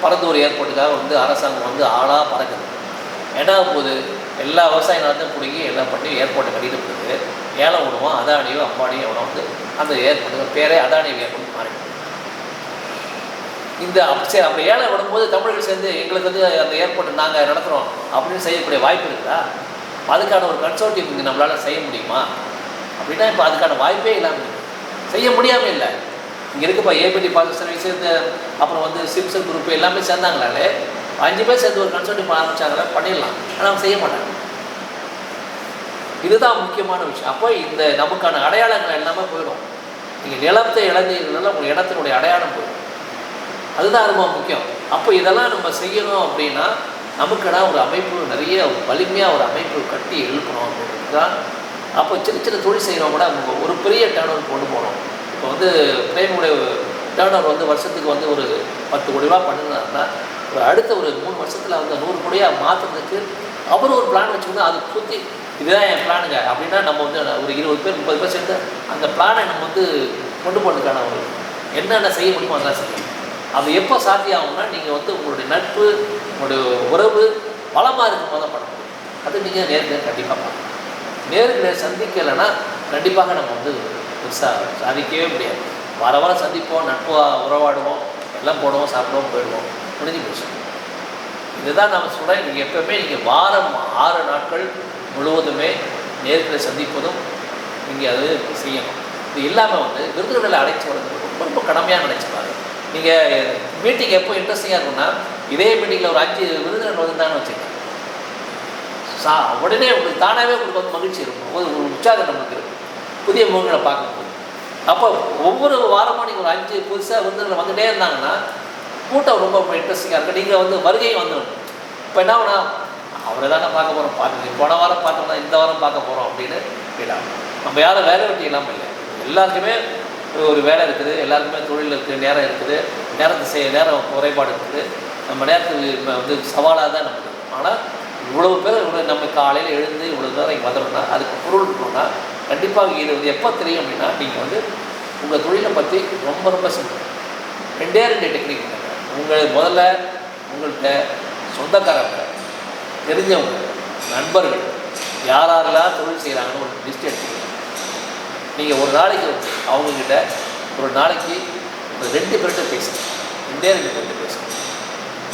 பரந்தூர் ஏர்போர்ட்டுக்காக வந்து அரசாங்கம் வந்து ஆளாக பறக்குது. ஏன்னா போது எல்லா விவசாய நிலத்தையும் பிடிங்கி எல்லாம் பண்ணி ஏர்போர்ட்டை கட்டிட்டு போகுது. ஏலம் விடுவோம், அதானியோ அம்பானியோ எவ்வளோ வந்து அந்த ஏர்போர்ட்டுக்கு பேரே அதானி ஏர்போர்ட் மாறி இந்த சரி அப்படி ஏலம் விடும்போது தமிழர்கள் சேர்ந்து எங்களுக்கு வந்து அந்த ஏர்போர்ட்டை நாங்கள் நடத்துகிறோம் அப்படின்னு செய்யக்கூடிய வாய்ப்பு இருக்குதா? அதுக்கான ஒரு கன்சோர்ட்டிவ் இங்கே நம்மளால் செய்ய முடியுமா அப்படின்னா இப்போ அதுக்கான வாய்ப்பே இல்லாமல் செய்ய முடியாமல் இல்லை. இங்கே இருக்குப்பா ஏபிடி பாஸ் சர்வீஸ் இந்த அப்புறம் வந்து சிம்சன் குரூப் எல்லாமே சேர்ந்தாங்களாலே 5 பேர் சேர்ந்து ஒரு கன்சோர்ட்டிவ் பண்ணிச்சாங்களே பண்ணிடலாம். ஆனால் அவங்க செய்ய மாட்டாங்க. இதுதான் முக்கியமான விஷயம். அப்போ இந்த நமக்கான அடையாளங்கள் எல்லாமே போயிடும். நீங்கள் நிலத்தை இழந்தீங்கனால உங்கள் இடத்தினுடைய அடையாளம் போயிடும். அதுதான் ரொம்ப முக்கியம். அப்போ இதெல்லாம் நம்ம செய்யணும் அப்படின்னா நமக்குனா ஒரு அமைப்பு நிறைய வலிமையாக ஒரு அமைப்பு கட்டி எழுப்பணும் அப்படின்றது தான். அப்போ சின்ன சின்ன தொழில் செய்கிறவங்க கூட அவங்க ஒரு பெரிய டேர்ன் ஓவர் கொண்டு போகணும். இப்போ வந்து பிரேமுடைய டேர்ன் ஓவர் வந்து வருஷத்துக்கு வந்து ஒரு 10 கோடி ரூபா பண்ணுனாருன்னா ஒரு அடுத்த ஒரு 3 வருஷத்தில் வந்து 100 கோடியாக மாற்றுறதுக்கு அவர் ஒரு பிளான் வச்சுக்கணும். அதை சுற்றி இதுதான் என் பிளானுங்க அப்படின்னா நம்ம வந்து ஒரு 20 பேர் 30 பேர் சேர்ந்து அந்த பிளானை நம்ம வந்து கொண்டு போகிறதுக்கான ஒரு என்னென்ன செய்ய முடியுமோ அதெல்லாம் செய்யணும். அது எப்போ சாத்தியம் ஆகும்னா நீங்கள் வந்து உங்களுடைய நட்பு உங்களுடைய உறவு பலமாக இருக்கும் போது பண்ண முடியும். அது நீங்கள் நேருக்கு நேர் கண்டிப்பாக பார்க்கணும். நேருக்கு நேர் சந்திக்கலைன்னா கண்டிப்பாக நம்ம வந்து பெருசாக சாதிக்கவே முடியாது. வாரம் சந்திப்போம், நட்பாக உறவாடுவோம், எல்லாம் போடுவோம், சாப்பிடுவோம், போயிடுவோம், முடிஞ்சு போச்சு. இதுதான் நான் சொல்கிறேன். நீங்கள் எப்போவுமே நீங்கள் வாரம் 6 நாட்கள் முழுவதுமே நேர்களை சந்திப்பதும் நீங்கள் அது செய்யணும். இது இல்லாமல் வந்து விருதுகளை அழைச்சி வரது ரொம்ப ரொம்ப கடமையாக நினச்சிப்பாரு. நீங்கள் மீட்டிங் எப்போ இன்ட்ரெஸ்டிங்காக இருக்குன்னா, இதே மீட்டிங்கில் ஒரு 5 விருதுகள் வந்துட்டான்னு வச்சுக்கோங்க, உடனே உங்களுக்கு தானாகவே உங்களுக்கு வந்து மகிழ்ச்சி இருக்கும், ஒரு உற்சாகம் நமக்கு இருக்கும் புதிய முகங்களை பார்க்கும்போது. அப்போ ஒவ்வொரு வாரமும் நீங்கள் ஒரு 5 புதுசாக விருதுகளை வந்துகிட்டே இருந்தாங்கன்னா கூட்டம் ரொம்ப இன்ட்ரெஸ்டிங்காக இருக்கும். நீங்கள் வந்து வருகையும் வந்துடும். இப்போ என்ன ஒன்றா அவரை தானே பார்க்க போகிறோம், பார்த்து போன வாரம் பார்த்தோம்னா இந்த வாரம் பார்க்க போகிறோம் அப்படின்னு கேட்டாங்க. நம்ம யாரும் வேலை வெட்டி இல்லாமல் இல்லை, எல்லாருக்குமே ஒரு வேலை இருக்குது, எல்லாருக்குமே தொழில் இருக்குது, நேரம் இருக்குது, நேரம் குறைபாடு இருக்குது. நம்ம நேரத்துக்கு வந்து சவாலாக தான் நமக்கு. ஆனால் இவ்வளோ பேர் நம்ம காலையில் எழுந்து இவ்வளோ நேரம் இங்கே வந்துடணும்னா அதுக்கு பொருள் இருக்கணும்னா கண்டிப்பாக இது வந்து எப்போ தெரியும் அப்படின்னா, நீங்கள் வந்து உங்கள் தொழிலை பற்றி ரொம்ப ரொம்ப சிம்பிள். 2 டெக்னிக் இருக்காங்க. முதல்ல உங்கள்கிட்ட சொந்தக்காரங்க, தெரிஞ்சவங்க, நண்பர்கள் யாரெல்லாம் தொழில் செய்கிறாங்கன்னு ஒரு லிஸ்ட் எடுத்துக்கணும். நீங்கள் ஒரு நாளைக்கு அவங்கக்கிட்ட ஒரு நாளைக்கு ஒரு 2 பேர்கிட்ட பேசுங்க. 2 பேர்கிட்ட பேசுங்க.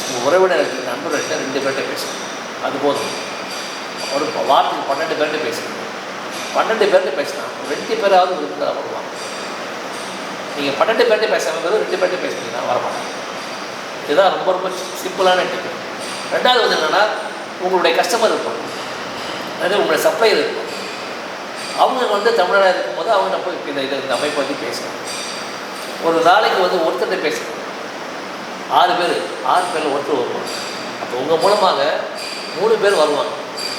உங்கள் உறவினர்கள் நண்பர்கள்ட்ட 2 பேர்கிட்ட பேசுங்க. அது போதும். ஒரு வாரத்துக்கு 12 பேர்கிட்ட பேசுங்க. 12 பேர்கிட்ட பேசினா 2 பேராவது விருதுதான் வருவாங்க. நீங்கள் 12 பேர்கிட்ட பேசாமல் 2 பேர்கிட்ட பேசுனீங்கன்னா வரமாட்டாங்க. இதுதான் ரொம்ப ரொம்ப சிம்பிளான டெக்னிக். 2வது வந்து என்னென்னா, உங்களுடைய கஸ்டமர் இருப்பாங்க, அதாவது உங்களுடைய சப்ளையர் இருக்கும். அவங்க வந்து தமிழ்நாடு இருக்கும்போது அவங்க போய் இந்த அமைப்பை பற்றி பேசணும். ஒரு நாளைக்கு வந்து ஒருத்தர் பேசணும். 6 பேரில் ஒருத்தர் வருவாங்க. அப்போ உங்கள் மூலமாக 3 பேர் வருவாங்க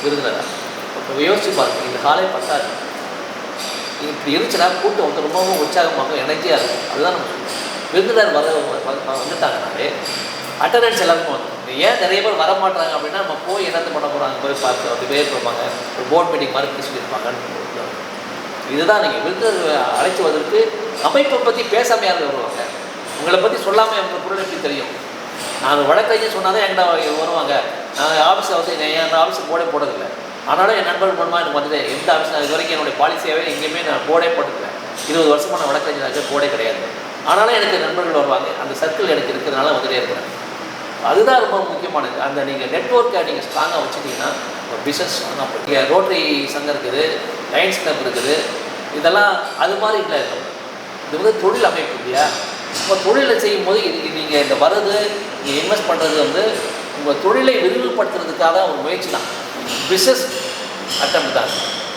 விருதுநகர். இப்போ யோசிச்சு பாருங்கள், இந்த காலை பத்தாது. இப்படி இருந்துச்சுன்னா கூட்டம் வந்து ரொம்பவும் உற்சாகமாக எனர்ஜியாக இருக்கும். அதுதான் நம்ம சொல்லுவோம். விருதுநகர் வந்துட்டாங்கனாலே அட்டண்டன்ஸ் எல்லாருக்கும் வந்து ஏன் நிறைய பேர் வர மாட்டாங்க அப்படின்னா, நம்ம போய் என்னத்தை பண்ண போகிறாங்க போய் பார்த்து அப்படி பேர் கொடுப்பாங்க, ஒரு போர்ட் மீட்டிங் மாதிரி சொல்லியிருப்பாங்கன்னு. இதுதான் நீங்கள் விருதுநகர் அழைச்சி வந்ததுக்கு அமைப்பை பற்றி பேசாமல் யாரும் வருவாங்க, உங்களை பற்றி சொல்லாமல் அவங்க பொருள் எப்படி தெரியும்? நாங்கள் வழக்கறிஞர் சொன்னால் தான் என்கிட்ட வருவாங்க. நாங்கள் ஆஃபீஸில் வந்து என் ஆஃபீஸுக்கு போர்டே போடுறதில்லை. ஆனாலும் என் நண்பர்கள் மூலமாக எனக்கு வந்துட்டு எந்த ஆஃபீஸ் இது வரைக்கும் என்னுடைய பாலிசியாகவே எங்கேயுமே நான் போர்டே போட்டதில்லை. 20 வருஷமாக நான் வழக்கறிஞராக போர்டே கிடையாது. ஆனாலும் எனக்கு நண்பர்கள் வருவாங்க. அந்த சர்க்கிள் எனக்கு இருக்கிறதுனால வந்துட்டே இருக்கிறேன். அதுதான் ரொம்ப முக்கியமானது. அந்த நீங்கள் நெட்வொர்க்கை நீங்கள் ஸ்ட்ராங்காக வச்சுட்டிங்கன்னா ஒரு பிஸ்னஸ் ஸ்ட்ராங்காக போய் ரோட்டரி சங்கம் இருக்குது, லயன்ஸ் கிளப் இருக்குது, இதெல்லாம் அது மாதிரி இல்லை. இது வந்து தொழில் அமைப்பு இல்லையா? இப்போ தொழிலை செய்யும் போது நீங்கள் இந்த வரது நீங்கள் இன்வெஸ்ட் பண்ணுறது வந்து உங்கள் தொழிலை விரிவுபடுத்துறதுக்காக ஒரு முயற்சி தான், பிஸ்னஸ் அட்டம் தான்.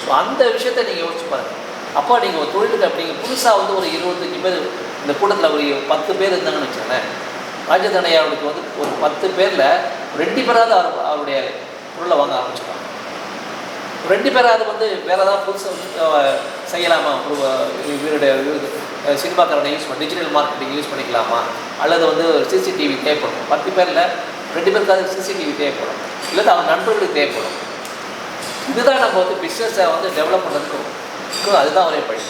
ஸோ அந்த விஷயத்தை நீங்கள் யோசிச்சு பாருங்கள். அப்போ நீங்கள் ஒரு தொழிலுக்கு நீங்கள் புதுசாக வந்து ஒரு 25 பேர் இந்த கூட்டத்தில் ஒரு 10 பேர் இருந்தாங்கன்னு வச்சுக்கோங்களேன். ராஜதனையாவுக்கு வந்து ஒரு 10 பேரில் 2 பேராவது அவருடைய பொருளை வாங்க ஆரம்பிச்சிருக்காங்க. 2 பேராவது வந்து வேறு ஏதாவது புதுசாக செய்யலாமா, இவருடைய சினிமாக்காரனை யூஸ் பண்ணி டிஜிட்டல் மார்க்கெட்டிங் யூஸ் பண்ணிக்கலாமா, அல்லது வந்து சிசிடிவி தேவைப்படும். 10 பேரில் 2 பேருக்காவது சிசிடிவி தேவைப்படும், இல்லை அவர் நண்பர்களுக்கு தேவைப்படும். இதுதான் நம்ம வந்து பிஸ்னஸை வந்து டெவலப் பண்ணுறதுக்கு அதுதான் ஒரே பழி.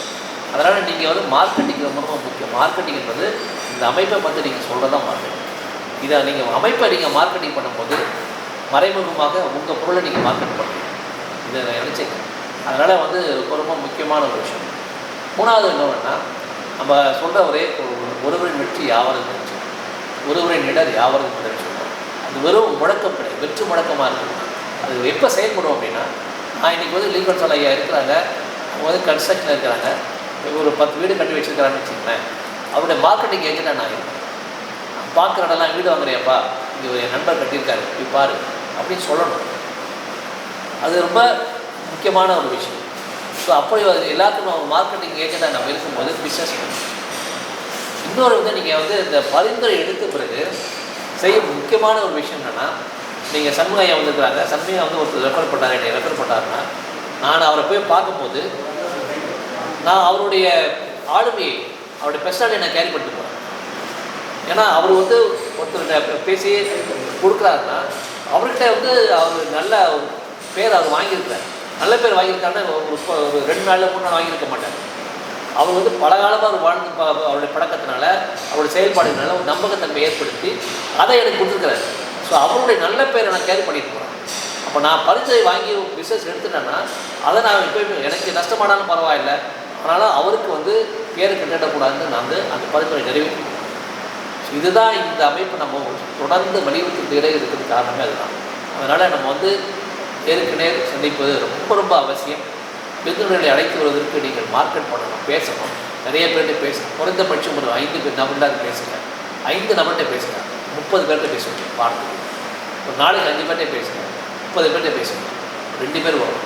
அதனால் நீங்கள் வந்து மார்க்கெட்டிங் ரொம்ப ரொம்ப முக்கியம். மார்க்கெட்டிங் என்பது இந்த அமைப்பை பற்றி நீங்கள் சொல்கிறது தான் மார்க்கெட்டிங். இதை நீங்கள் அமைப்பை நீங்கள் மார்க்கெட்டிங் பண்ணும்போது மறைமுகமாக உங்கள் பொருளை நீங்கள் மார்க்கெட் பண்ணுறீங்க. இதை நான் நினச்சிக்கிறேன். அதனால் வந்து ரொம்ப முக்கியமான ஒரு விஷயம். 3வது என்னன்னா, நம்ம சொல்கிற ஒருவரின் வெற்றி யாவரது வெற்றி, ஒருவரின் இடர் யாவரது இடர்னு சொல்கிறோம். அது வெறும் முழக்கம் கிடையாது, வெற்று முழக்கமாக இருக்குது. அது எப்போ செயல்படும் அப்படின்னா, நான் இன்றைக்கி வந்து லீகல் சொல்ல ஐயா இருக்கிறாங்க, அவங்க வந்து கன்ஸ்ட்ரக்ஷனில் இருக்கிறாங்க, ஒரு 10 வீடு கட்டி வச்சுருக்கிறான்னு வச்சுக்கோங்களேன். அவருடைய மார்க்கெட்டிங் ஏஜென்ட்டாக நான் இருக்கேன். நான் பார்க்குற இடம்லாம் வீடு வாங்குறியாப்பா, இங்கே என் நண்பர் கட்டியிருக்காரு இப்படி பாரு அப்படின்னு சொல்லணும். அது ரொம்ப முக்கியமான ஒரு விஷயம். ஸோ அப்படி எல்லாத்துக்கும் அவங்க மார்க்கெட்டிங் ஏஜென்ட்டாக நம்ம இருக்கும்போது பிஸ்னஸ் பண்ணும். இன்னொரு வந்து நீங்கள் வந்து இந்த பரிந்துரை எடுத்த பிறகு செய்ய முக்கியமான ஒரு விஷயம் என்னென்னா, நீங்கள் சண்முகையா வந்துருக்கிறாங்க, சண்முகையா வந்து ஒருத்தர் ரெஃபர் பண்ணார், என்னை ரெஃபர் பண்ணாருன்னா நான் அவரை போய் பார்க்கும்போது நான் அவருடைய ஆளுமையை, அவருடைய பெர்சனாலிட்டியை நான் கேரி பண்ணிட்டு போகிறேன். ஏன்னா அவர் வந்து ஒருத்தர்கிட்ட பேசி கொடுக்குறாருன்னா அவர்கிட்ட வந்து அவர் நல்ல பேர் அவர் வாங்கியிருக்கிறார். நல்ல பேர் வாங்கியிருக்காருன்னா ஒரு 2 நாளில் 3 நாள் வாங்கியிருக்க மாட்டார். அவர் வந்து பல காலமாக அவர் வாழ்ந்து அவருடைய பழக்கத்தினால அவருடைய செயல்பாடுனால ஒரு நம்பகத்தன்மை ஏற்படுத்தி அதை எனக்கு கொடுத்துருக்கிறார். ஸோ அவருடைய நல்ல பேரை நான் கேர் பண்ணிட்டு போகிறேன். அப்போ நான் பரிச்சை வாங்கி பிஸ்னஸ் எடுத்துட்டேன்னா அதை நான் இப்போ எனக்கு நஷ்டமானாலும் பரவாயில்லை, அதனால் அவருக்கு வந்து பேரு கட்டிடக்கூடாதுன்னு நான் வந்து அந்த பரிந்துரை நிறைவேற்றி. இதுதான் இந்த அமைப்பு நம்ம தொடர்ந்து வலியுறுத்திட்டே இருக்கிறது காரணமே அதுதான். அதனால் நம்ம வந்து நேருக்கு நேர் சந்திப்பது ரொம்ப ரொம்ப அவசியம். விருந்தினர்களை அழைத்து வருவதற்கு நீங்கள் மார்க்கெட் பண்ணணும், பேசணும், நிறைய பேர்கிட்ட பேசணும். குறைந்தபட்சம் ஒரு 5 நபர்கிட்ட பேசுங்க, 5 நபர்கிட்ட பேசுங்க, 30 பேர்கிட்ட பேசுங்க. வாரத்துக்கு ஒரு நாளைக்கு 5 பேர்கிட்ட பேசுங்க, 30 பேர்கிட்ட பேசுங்க, 2 பேர் வரும்.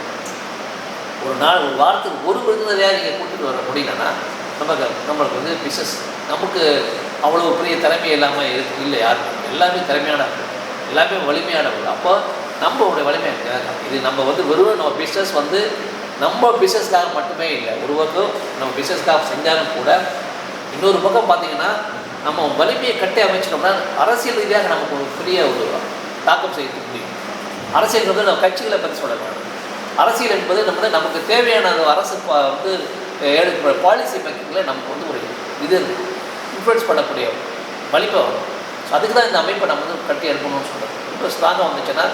ஒரு நாள் ஒரு வாரத்துக்கு ஒரு விருந்தினரையாக நீங்கள் கூட்டிகிட்டு வர முடியலன்னா நம்மளுக்கு வந்து பிஸ்னஸ் நமக்கு அவ்வளோ பெரிய திறமை இல்லாமல் இல்லை. யாருக்கும் எல்லாமே திறமையானவர்கள், எல்லாமே வலிமையானவர்கள். அப்போ நம்மளுடைய வலிமையாக இது நம்ம வந்து வெறும் நம்ம பிஸ்னஸ் வந்து நம்ம பிஸ்னஸ்க்காக மட்டுமே இல்லை, ஒரு பக்கம் நம்ம பிஸ்னஸ்க்காக செஞ்சாலும் கூட இன்னொரு பக்கம் பார்த்திங்கன்னா நம்ம வலிமையை கட்டி அமைச்சிட்டோம்னா அரசியல் ரீதியாக நமக்கு ஒரு பெரிய ஒரு தாக்கம் செய்ய முடியும். அரசியல் வந்து நம்ம கட்சிகளை பற்றி சொல்லலாம். அரசியல் என்பது நம்ம நமக்கு தேவையான அரசு வந்து எடுக்கிற பாலிசி மேக்கிங்கில் நமக்கு வந்து ஒரு இது இன்ஃப்ளூயன்ஸ் பண்ணக்கூடிய வலிமை வரும். ஸோ அதுக்கு தான் இந்த அமைப்பை நம்ம வந்து கட்டி எடுக்கணும்னு சொல்கிறோம். இப்போ ஸ்ட்ராங்காக வந்துச்சுன்னா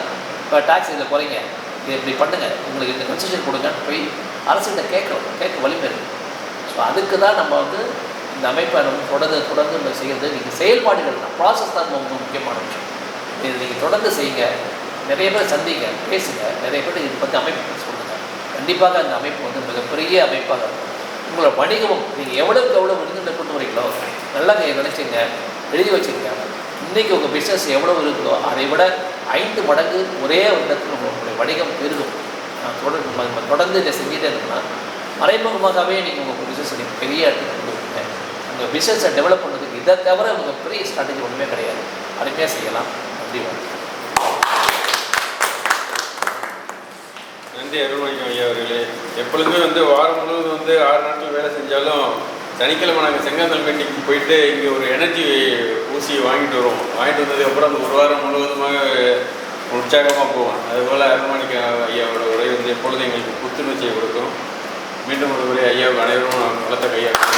இப்போ டேக்ஸ் இதில் குறைங்க, இது இப்படி பண்ணுங்கள், உங்களுக்கு இந்த கன்செஷன் கொடுங்கன்னு போய் அரசுகிட்ட கேட்க வலிமை இருக்குது. ஸோ அதுக்கு தான் நம்ம வந்து இந்த அமைப்பை நம்ம தொடர்ந்து நம்ம செய்கிறது. நீங்கள் செயல்பாடுகள் தான், ப்ராசஸ் தான் ரொம்ப முக்கியமான விஷயம். இது நீங்கள் தொடர்ந்து செய்யுங்க, நிறைய பேர் சந்திங்க, பேசுங்க, நிறைய பேர் இதை பற்றி அமைப்பு சொல்லுங்கள். கண்டிப்பாக அந்த அமைப்பு வந்து மிகப்பெரிய அமைப்பாக இருக்கும். உங்களோட வணிகமும் நீங்கள் எவ்வளோக்கு எவ்வளோ விருதுகளை கொண்டு வரீங்களோ நல்லா நீங்கள் நினச்சிங்க, எழுதி வச்சுருங்க. இன்றைக்கி உங்கள் பிஸ்னஸ் எவ்வளோ இருக்குதோ அதை விட 5 மடங்கு ஒரே இடத்துல உங்களுடைய வணிகம் பெருகும். நான் தொடர்ந்து இதை செஞ்சுட்டே இருந்தோம்னா மறைமுகமாகவே நீங்கள் உங்கள் பிஸ்னஸ் நீங்கள் பெரிய இடத்துக்கு கொண்டு வருவீங்க. உங்கள் பிஸ்னஸை டெவலப் பண்ணுறதுக்கு இதை தவிர உங்கள் பெரிய ஸ்ட்ராட்டஜி ஒன்றுமே கிடையாது. அருமையாக செய்யலாம். நன்றி, வணக்கம். நன்றி அருள்மொழிகம் ஐயா அவர்களே. எப்பொழுதுமே வந்து வாரம் முழுவதும் வந்து 6 நாட்கள் வேலை செஞ்சாலும் சனிக்கிழமை நாங்கள் செங்காந்தல் மீட்டிங்க்கு போயிட்டு இங்கே ஒரு எனர்ஜி ஊசியை வாங்கிட்டு வருவோம். வாங்கிட்டு வந்ததுக்கப்புறம் அந்த ஒரு வாரம் முழுவதுமாக உற்சாகமாக போவோம். அதுபோல் அருள்மொழிகம் ஐயாவோட உரை வந்து எப்பொழுதும் எங்களுக்கு புத்துணர்ச்சியை கொடுக்கும். மீண்டும் ஒரு உரை ஐயாவுக்கு அனைவரும் வளர்த்த கையாக